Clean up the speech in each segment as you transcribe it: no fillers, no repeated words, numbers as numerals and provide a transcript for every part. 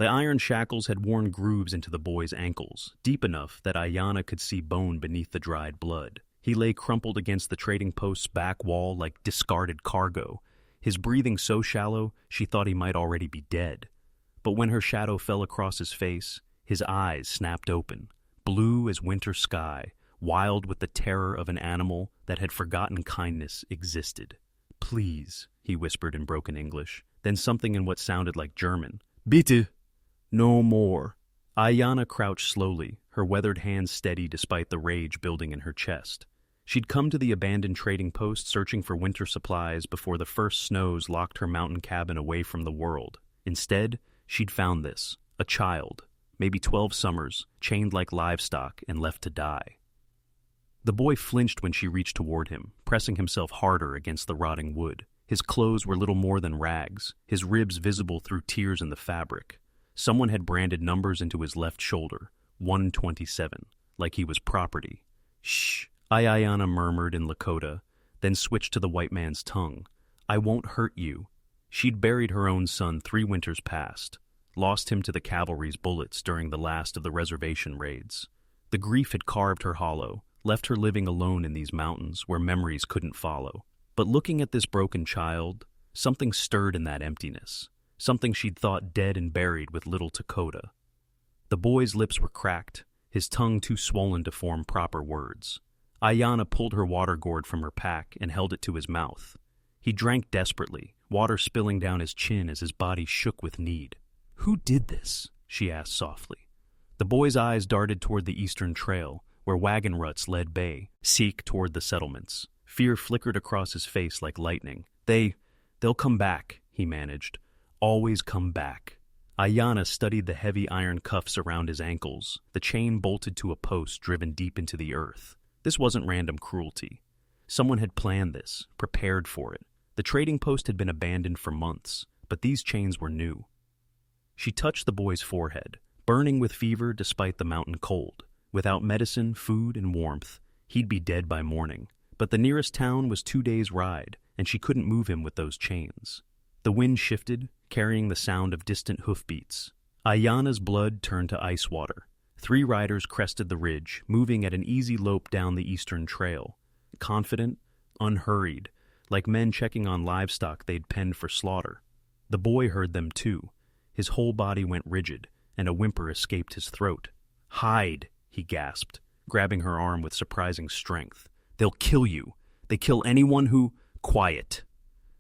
The iron shackles had worn grooves into the boy's ankles, deep enough that Ayanna could see bone beneath the dried blood. He lay crumpled against the trading post's back wall like discarded cargo, his breathing so shallow she thought he might already be dead. But when her shadow fell across his face, his eyes snapped open, blue as winter sky, wild with the terror of an animal that had forgotten kindness existed. "Please," he whispered in broken English, then something in what sounded like German. "Bitte! No more." Ayanna crouched slowly, her weathered hands steady despite the rage building in her chest. She'd come to the abandoned trading post searching for winter supplies before the first snows locked her mountain cabin away from the world. Instead, she'd found this, a child, maybe 12 summers, chained like livestock and left to die. The boy flinched when she reached toward him, pressing himself harder against the rotting wood. His clothes were little more than rags, his ribs visible through tears in the fabric. Someone had branded numbers into his left shoulder, 127, like he was property. "Shh," Ayanna murmured in Lakota, then switched to the white man's tongue. "I won't hurt you." She'd buried her own son 3 winters past, lost him to the cavalry's bullets during the last of the reservation raids. The grief had carved her hollow, left her living alone in these mountains where memories couldn't follow. But looking at this broken child, something stirred in that emptiness, something she'd thought dead and buried with little Lakota. The boy's lips were cracked, his tongue too swollen to form proper words. Ayanna pulled her water gourd from her pack and held it to his mouth. He drank desperately, water spilling down his chin as his body shook with need. "Who did this?" she asked softly. The boy's eyes darted toward the eastern trail, where wagon ruts led bay, seek toward the settlements. Fear flickered across his face like lightning. They'll come back," he managed. "Always come back." Ayanna studied the heavy iron cuffs around his ankles, the chain bolted to a post driven deep into the earth. This wasn't random cruelty. Someone had planned this, prepared for it. The trading post had been abandoned for months, but these chains were new. She touched the boy's forehead, burning with fever despite the mountain cold. Without medicine, food, and warmth, he'd be dead by morning. But the nearest town was 2 days' ride, and she couldn't move him with those chains. The wind shifted, carrying the sound of distant hoofbeats. Ayanna's blood turned to ice water. 3 riders crested the ridge, moving at an easy lope down the eastern trail. Confident, unhurried, like men checking on livestock they'd penned for slaughter. The boy heard them too. His whole body went rigid, and a whimper escaped his throat. "Hide," he gasped, grabbing her arm with surprising strength. "They'll kill you. They kill anyone who—" "Quiet."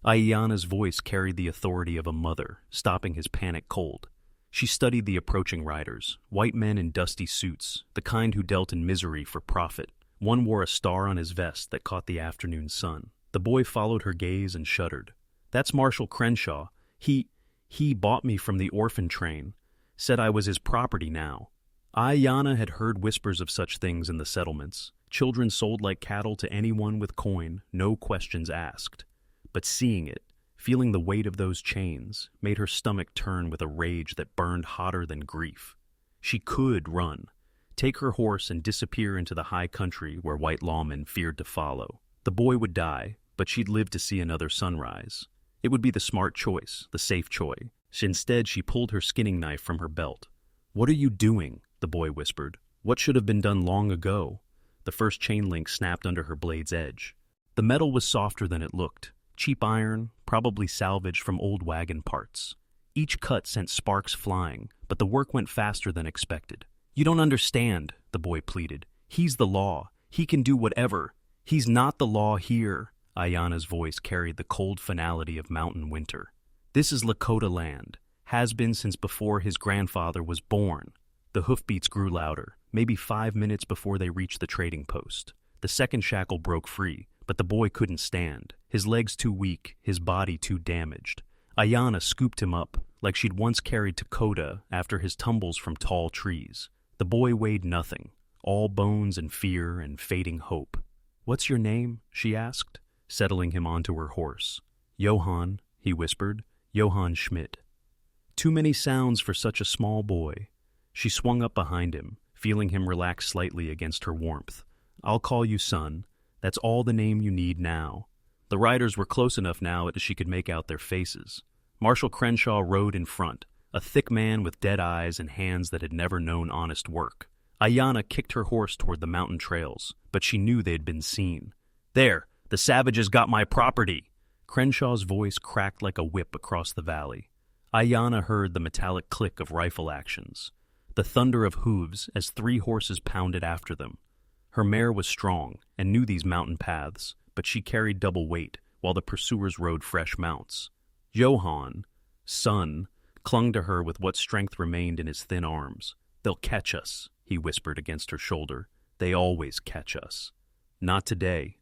Ayanna's voice carried the authority of a mother, stopping his panic cold. She studied the approaching riders, white men in dusty suits, the kind who dealt in misery for profit. One wore a star on his vest that caught the afternoon sun. The boy followed her gaze and shuddered. "That's Marshal Crenshaw. He bought me from the orphan train, said I was his property now." Ayanna had heard whispers of such things in the settlements. Children sold like cattle to anyone with coin, no questions asked. But seeing it, feeling the weight of those chains, made her stomach turn with a rage that burned hotter than grief. She could run, take her horse and disappear into the high country where white lawmen feared to follow. The boy would die, but she'd live to see another sunrise. It would be the smart choice, the safe choice. Instead, she pulled her skinning knife from her belt. "What are you doing?" the boy whispered. "What should have been done long ago?" The first chain link snapped under her blade's edge. The metal was softer than it looked. Cheap iron, probably salvaged from old wagon parts. Each cut sent sparks flying, but the work went faster than expected. "You don't understand," the boy pleaded. "He's the law. He can do whatever." "He's not the law here." Ayanna's voice carried the cold finality of mountain winter. "This is Lakota land. Has been since before his grandfather was born." The hoofbeats grew louder, maybe 5 minutes before they reached the trading post. The second shackle broke free, but the boy couldn't stand. His legs too weak, his body too damaged. Ayanna scooped him up, like she'd once carried Lakota after his tumbles from tall trees. The boy weighed nothing, all bones and fear and fading hope. "What's your name?" she asked, settling him onto her horse. "Johann," he whispered, "Johann Schmidt." Too many sounds for such a small boy. She swung up behind him, feeling him relax slightly against her warmth. "I'll call you son. That's all the name you need now." The riders were close enough now that she could make out their faces. Marshal Crenshaw rode in front, a thick man with dead eyes and hands that had never known honest work. Ayanna kicked her horse toward the mountain trails, but she knew they had been seen. "There, the savages got my property!" Crenshaw's voice cracked like a whip across the valley. Ayanna heard the metallic click of rifle actions, the thunder of hooves as 3 horses pounded after them. Her mare was strong and knew these mountain paths, but she carried double weight while the pursuers rode fresh mounts. Johann, son, clung to her with what strength remained in his thin arms. "They'll catch us," he whispered against her shoulder. "They always catch us." Not today.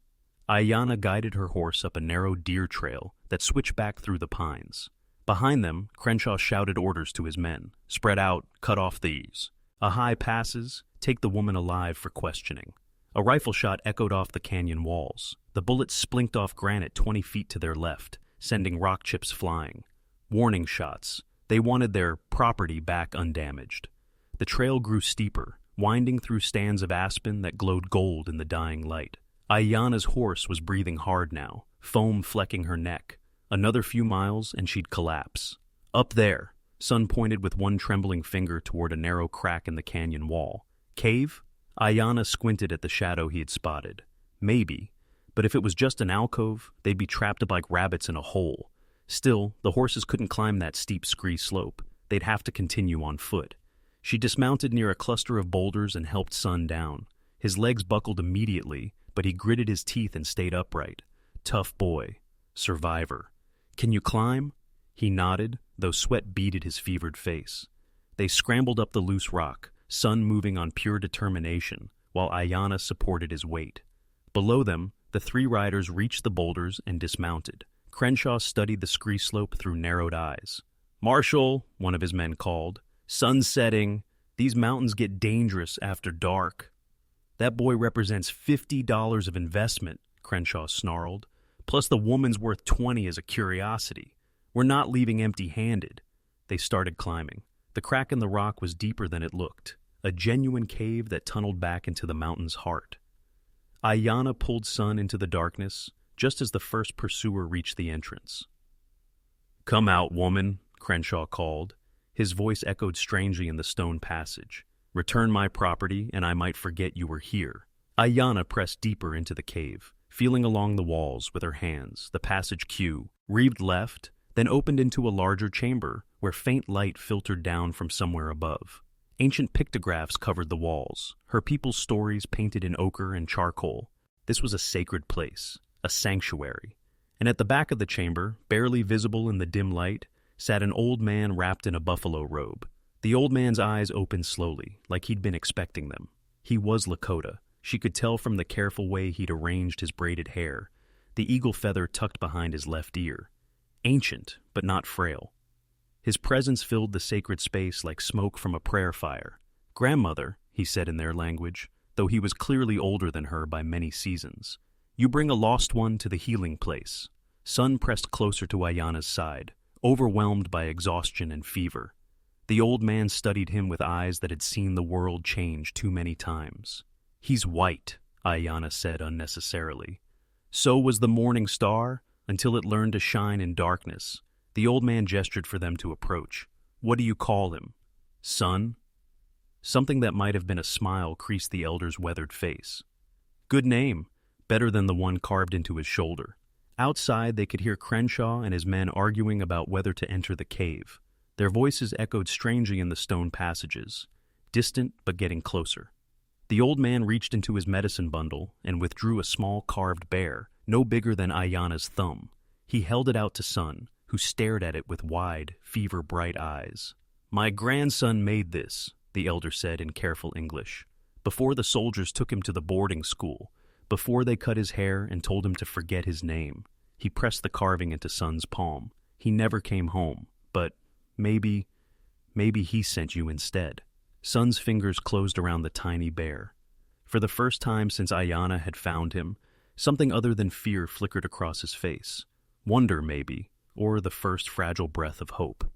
Ayanna guided her horse up a narrow deer trail that switched back through the pines. Behind them, Crenshaw shouted orders to his men. "Spread out, cut off thieves. Ahai passes, take the woman alive for questioning." A rifle shot echoed off the canyon walls. The bullet splinked off granite 20 feet to their left, sending rock chips flying. Warning shots. They wanted their property back undamaged. The trail grew steeper, winding through stands of aspen that glowed gold in the dying light. Ayanna's horse was breathing hard now, foam flecking her neck. Another few miles and she'd collapse. "Up there," Sun pointed with one trembling finger toward a narrow crack in the canyon wall. "Cave?" Ayanna squinted at the shadow he had spotted. Maybe, but if it was just an alcove, they'd be trapped up like rabbits in a hole. Still, the horses couldn't climb that steep scree slope. They'd have to continue on foot. She dismounted near a cluster of boulders and helped Sun down. His legs buckled immediately, but he gritted his teeth and stayed upright. Tough boy. Survivor. "Can you climb?" He nodded, though sweat beaded his fevered face. They scrambled up the loose rock, Sun moving on pure determination, while Ayanna supported his weight. Below them, the 3 riders reached the boulders and dismounted. Crenshaw studied the scree slope through narrowed eyes. "Marshal," one of his men called. "Sun's setting. These mountains get dangerous after dark." "That boy represents $50 of investment," Crenshaw snarled. "Plus the woman's worth 20 as a curiosity. We're not leaving empty-handed." They started climbing. The crack in the rock was deeper than it looked, a genuine cave that tunneled back into the mountain's heart. Ayanna pulled Sun into the darkness, just as the first pursuer reached the entrance. "Come out, woman," Crenshaw called. His voice echoed strangely in the stone passage. "Return my property, and I might forget you were here." Ayanna pressed deeper into the cave, feeling along the walls with her hands. The passage queue, reeved left, then opened into a larger chamber where faint light filtered down from somewhere above. Ancient pictographs covered the walls, her people's stories painted in ochre and charcoal. This was a sacred place, a sanctuary. And at the back of the chamber, barely visible in the dim light, sat an old man wrapped in a buffalo robe. The old man's eyes opened slowly, like he'd been expecting them. He was Lakota. She could tell from the careful way he'd arranged his braided hair, the eagle feather tucked behind his left ear. Ancient, but not frail. His presence filled the sacred space like smoke from a prayer fire. "Grandmother," he said in their language, though he was clearly older than her by many seasons. "You bring a lost one to the healing place." Sun pressed closer to Ayanna's side, overwhelmed by exhaustion and fever. The old man studied him with eyes that had seen the world change too many times. "He's white," Ayanna said unnecessarily. "So was the morning star, until it learned to shine in darkness." The old man gestured for them to approach. "What do you call him? Son?" Something that might have been a smile creased the elder's weathered face. "Good name, better than the one carved into his shoulder." Outside, they could hear Crenshaw and his men arguing about whether to enter the cave. Their voices echoed strangely in the stone passages, distant but getting closer. The old man reached into his medicine bundle and withdrew a small carved bear, no bigger than Ayanna's thumb. He held it out to Sun, who stared at it with wide, fever-bright eyes. "My grandson made this," the elder said in careful English, "before the soldiers took him to the boarding school, before they cut his hair and told him to forget his name." He pressed the carving into Sun's palm. "He never came home, but maybe he sent you instead." Sun's fingers closed around the tiny bear. For the first time since Ayanna had found him, something other than fear flickered across his face. Wonder, maybe, or the first fragile breath of hope.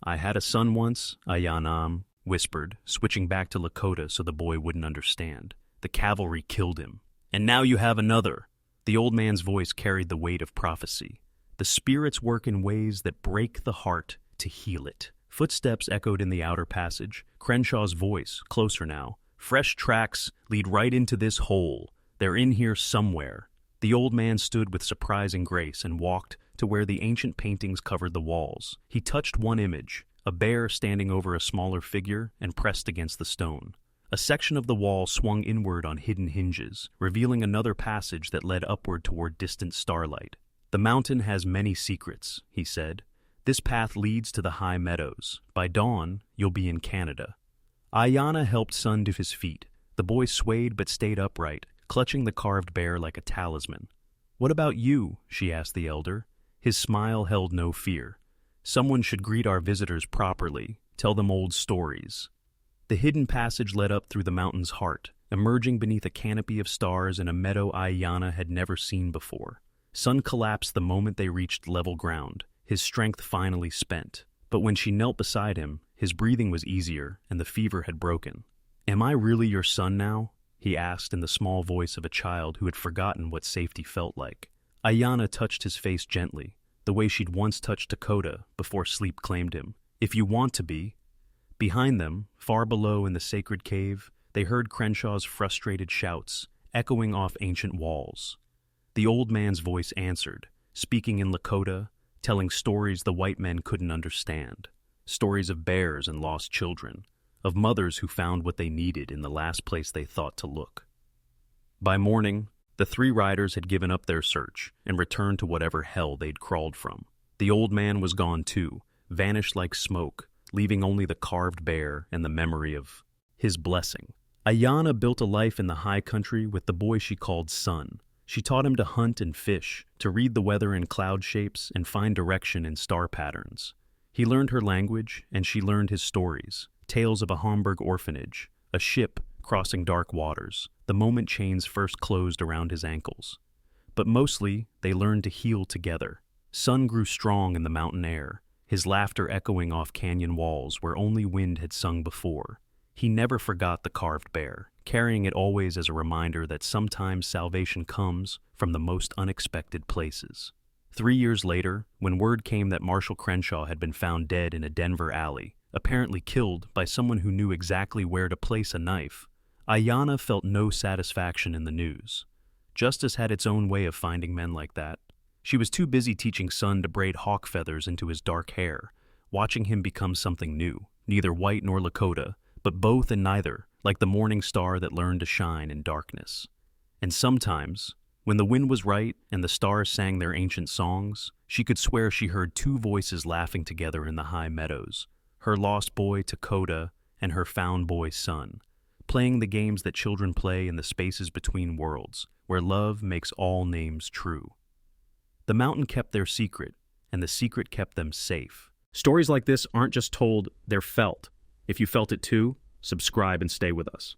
"I had a son once," Ayanna whispered, switching back to Lakota so the boy wouldn't understand. "The cavalry killed him. And now you have another." The old man's voice carried the weight of prophecy. "The spirits work in ways that break the heart to heal it. Footsteps echoed in the outer passage, Crenshaw's voice, closer now. "Fresh tracks lead right into this hole. They're in here somewhere." The old man stood with surprising grace and walked to where the ancient paintings covered the walls. He touched one image, a bear standing over a smaller figure and pressed against the stone. A section of the wall swung inward on hidden hinges, revealing another passage that led upward toward distant starlight. "The mountain has many secrets," he said. "This path leads to the high meadows. By dawn, you'll be in Canada." Ayanna helped Son to his feet. The boy swayed but stayed upright, clutching the carved bear like a talisman. "What about you?" she asked the elder. His smile held no fear. "Someone should greet our visitors properly, tell them old stories." The hidden passage led up through the mountain's heart, emerging beneath a canopy of stars in a meadow Ayanna had never seen before. Son collapsed the moment they reached level ground, his strength finally spent. But when she knelt beside him, his breathing was easier and the fever had broken. "Am I really your son now?" he asked in the small voice of a child who had forgotten what safety felt like. Ayanna touched his face gently, the way she'd once touched Lakota before sleep claimed him. "If you want to be." Behind them, far below in the sacred cave, they heard Crenshaw's frustrated shouts, echoing off ancient walls. The old man's voice answered, speaking in Lakota, telling stories the white men couldn't understand. Stories of bears and lost children, of mothers who found what they needed in the last place they thought to look. By morning, the three riders had given up their search and returned to whatever hell they'd crawled from. The old man was gone too, vanished like smoke, leaving only the carved bear and the memory of his blessing. Ayanna built a life in the high country with the boy she called Son. She taught him to hunt and fish, to read the weather in cloud shapes and find direction in star patterns. He learned her language, and she learned his stories, tales of a Hamburg orphanage, a ship crossing dark waters, the moment chains first closed around his ankles. But mostly, they learned to heal together. Son grew strong in the mountain air, his laughter echoing off canyon walls where only wind had sung before. He never forgot the carved bear, carrying it always as a reminder that sometimes salvation comes from the most unexpected places. 3 years later, when word came that Marshall Crenshaw had been found dead in a Denver alley, apparently killed by someone who knew exactly where to place a knife, Ayanna felt no satisfaction in the news. Justice had its own way of finding men like that. She was too busy teaching Son to braid hawk feathers into his dark hair, watching him become something new, neither white nor Lakota, but both and neither, like the morning star that learned to shine in darkness. And sometimes, when the wind was right and the stars sang their ancient songs, she could swear she heard two voices laughing together in the high meadows, her lost boy Lakota and her found boy Son, playing the games that children play in the spaces between worlds, where love makes all names true. The mountain kept their secret, and the secret kept them safe. Stories like this aren't just told, they're felt. If you felt it too, subscribe and stay with us.